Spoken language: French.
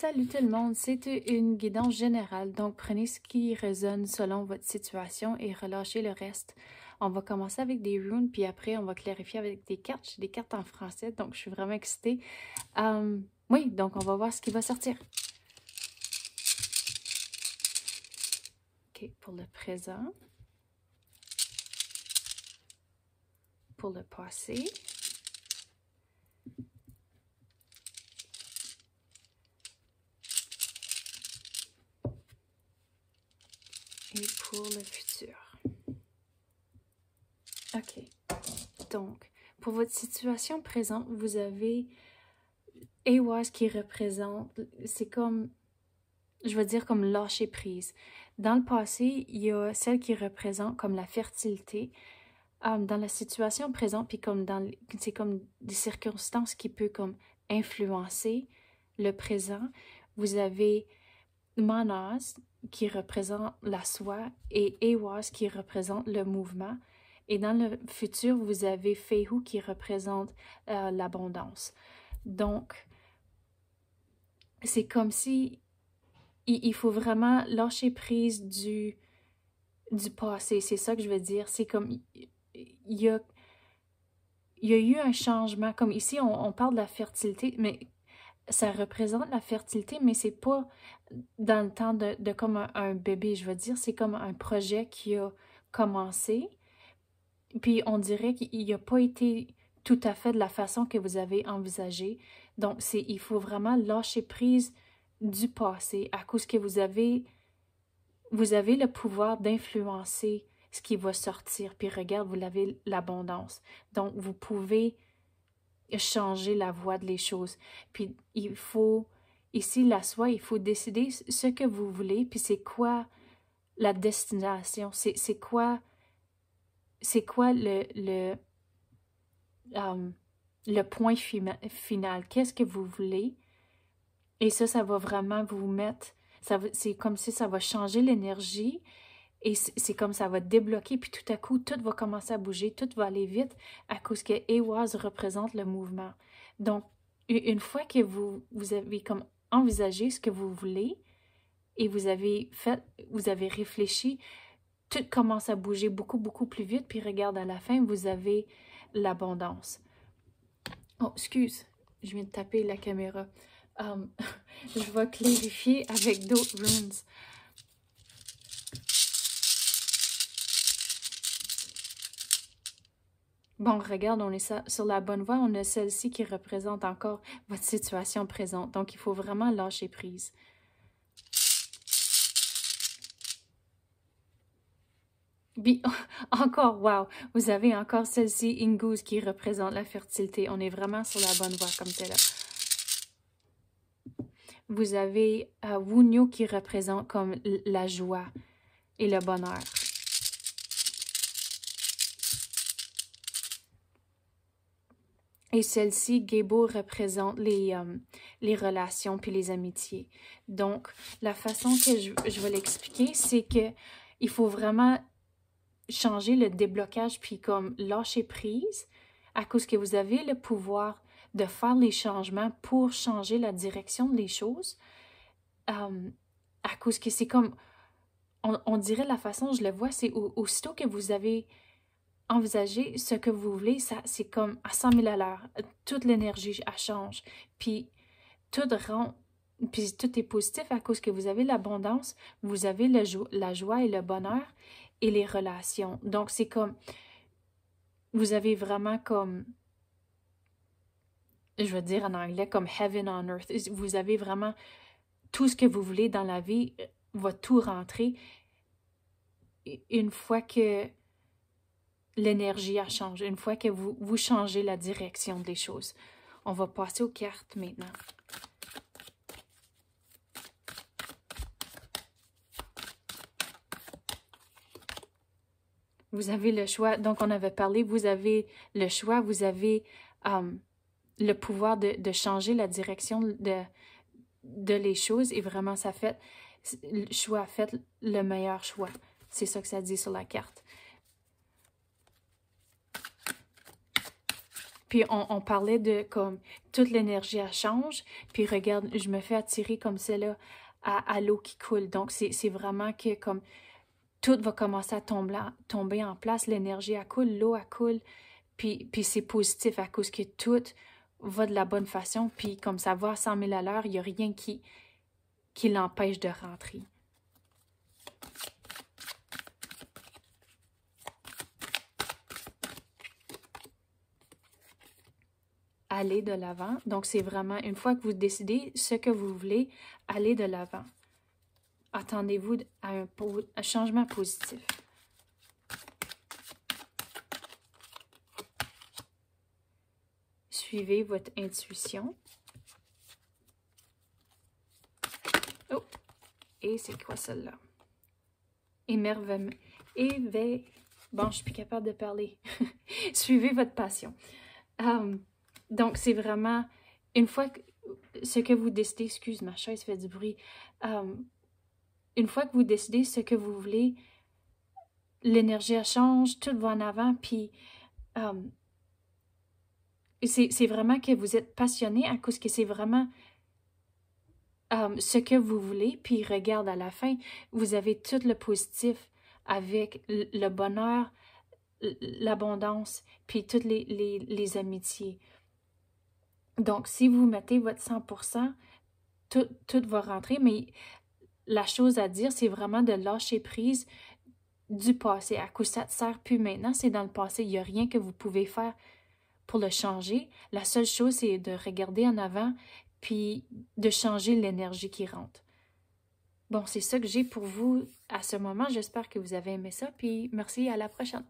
Salut tout le monde, c'est une guidance générale, donc prenez ce qui résonne selon votre situation et relâchez le reste. On va commencer avec des runes, puis après on va clarifier avec des cartes. J'ai des cartes en français, donc je suis vraiment excitée. Oui, donc on va voir ce qui va sortir. Ok, pour le présent. Pour le passé. Et pour le futur. Ok. Donc, pour votre situation présente, vous avez Ehwaz qui représente, c'est comme, je veux dire comme lâcher prise. Dans le passé, il y a celle qui représente comme la fertilité. Dans la situation présente, puis comme c'est comme des circonstances qui peuvent comme influencer le présent. Vous avez Manaz qui représente la soie et Ehwaz qui représente le mouvement. Et dans le futur, vous avez Fehu qui représente l'abondance. Donc, c'est comme si il faut vraiment lâcher prise du passé. C'est ça que je veux dire. C'est comme il y a eu un changement. Comme ici, on parle de la fertilité, mais ça représente la fertilité, mais c'est pas dans le temps de comme un bébé, je veux dire. C'est comme un projet qui a commencé. Puis on dirait qu'il n'a pas été tout à fait de la façon que vous avez envisagé. Donc, il faut vraiment lâcher prise du passé à cause que vous avez le pouvoir d'influencer ce qui va sortir. Puis regarde, vous avez l'abondance. Donc, vous pouvez changer la voie de les choses. Puis il faut, ici, la soie, il faut décider ce que vous voulez. Puis c'est quoi la destination? C'est quoi le point final? Qu'est-ce que vous voulez? Et ça va vraiment vous mettre, c'est comme si ça va changer l'énergie et c'est comme ça va débloquer, puis tout à coup, tout va commencer à bouger, tout va aller vite à cause que Ehwaz représente le mouvement. Donc, une fois que vous avez comme envisagé ce que vous voulez et vous avez réfléchi, tout commence à bouger beaucoup, beaucoup plus vite, puis regarde, à la fin, vous avez l'abondance. Oh, excuse, je viens de taper la caméra. Je vais clarifier avec d'autres runes. Bon, regarde, on est sur la bonne voie. On a celle-ci qui représente encore votre situation présente. Donc, il faut vraiment lâcher prise. Puis, encore, wow, vous avez encore celle-ci, Inguz, qui représente la fertilité. On est vraiment sur la bonne voie comme celle-là. Vous avez Wunyo qui représente comme la joie et le bonheur. Et celle-ci, Gebo, représente les relations puis les amitiés. Donc, la façon que je vais l'expliquer, c'est que il faut vraiment changer le déblocage puis comme lâcher prise à cause que vous avez le pouvoir de faire les changements pour changer la direction des choses. À cause que c'est comme, on dirait la façon je le vois, c'est aussitôt que vous avez envisagé ce que vous voulez, c'est comme à 100 000 à l'heure. Toute l'énergie, elle change. Puis tout est positif à cause que vous avez l'abondance, vous avez la joie et le bonheur et les relations. Donc, c'est comme, vous avez vraiment comme, je veux dire en anglais, comme heaven on earth. Vous avez vraiment tout ce que vous voulez dans la vie, va tout rentrer une fois que l'énergie a changé, une fois que vous changez la direction des choses. On va passer aux cartes maintenant. Vous avez le choix. Donc, on avait parlé, vous avez le choix, vous avez le pouvoir de changer la direction de les choses et vraiment, ça fait le choix, faites le meilleur choix. C'est ça que ça dit sur la carte. Puis on parlait de comme toute l'énergie elle change. Puis regarde, je me fais attirer comme celle-là à l'eau qui coule. Donc c'est vraiment que comme tout va commencer à tomber en place. L'énergie elle coule, l'eau elle coule. Puis c'est positif à cause que tout va de la bonne façon. Puis comme ça va à 100 000 à l'heure, il n'y a rien qui l'empêche de rentrer. Aller de l'avant. Donc, c'est vraiment, une fois que vous décidez ce que vous voulez, aller de l'avant. Attendez-vous à un changement positif. Suivez votre intuition. Oh! Et c'est quoi celle-là? Émerveillement. Bon, je suis plus capable de parler. Suivez votre passion. Donc, c'est vraiment, une fois que ce que vous décidez, excuse, ma chaise fait du bruit. Une fois que vous décidez ce que vous voulez, l'énergie elle change, tout va en avant, puis c'est vraiment que vous êtes passionné à cause que c'est vraiment ce que vous voulez, puis regarde à la fin, vous avez tout le positif avec le bonheur, l'abondance, puis toutes les amitiés. Donc, si vous mettez votre 100%, tout va rentrer, mais la chose à dire, c'est vraiment de lâcher prise du passé. À cause ça ne sert plus maintenant, c'est dans le passé. Il n'y a rien que vous pouvez faire pour le changer. La seule chose, c'est de regarder en avant puis de changer l'énergie qui rentre. Bon, c'est ça que j'ai pour vous à ce moment. J'espère que vous avez aimé ça, puis merci, à la prochaine.